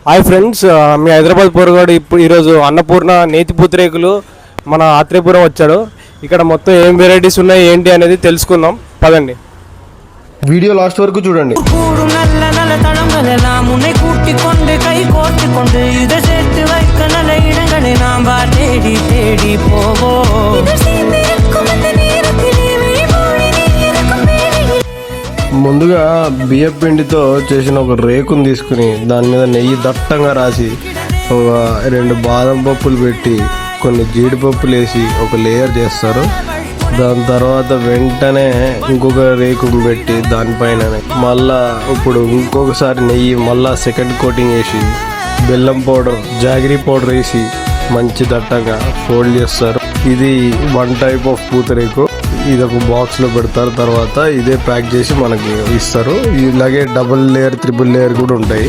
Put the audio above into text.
Hi friends, మీ హైదరాబాద్ పోరగాడు ఇప్పుడు ఈరోజు అన్నపూర్ణ నేతి పూతరేకులు మన ఆత్రేయపురం వచ్చాడు. ఇక్కడ మొత్తం ఏం వెరైటీస్ ఉన్నాయి ఏంటి అనేది తెలుసుకుందాం, పదండి. వీడియో లాస్ట్ వరకు చూడండి. ముందుగా బియ్యం పిండితో చేసిన ఒక రేకుని తీసుకుని దాని మీద నెయ్యి దట్టంగా రాసి ఒక 2 బాదం పప్పులు పెట్టి కొన్ని జీడిపప్పులు వేసి ఒక లేయర్ చేస్తారు. దాని తర్వాత వెంటనే ఇంకొక రేకు పెట్టి దానిపైన మళ్ళా ఇప్పుడు ఇంకొకసారి నెయ్యి మళ్ళా సెకండ్ కోటింగ్ వేసి బెల్లం పౌడర్ జాగరీ పౌడర్ వేసి మంచి దట్టంగా ఫోల్డ్ చేస్తారు. ఇది 1 టైప్ ఆఫ్ పూతరేకు. ఇది ఒక బాక్స్ లో పెడతారు, తర్వాత ఇదే ప్యాక్ చేసి మనకి ఇస్తారు. ఇలాగే డబుల్ లేయర్ 3 లేయర్ కూడా ఉంటాయి.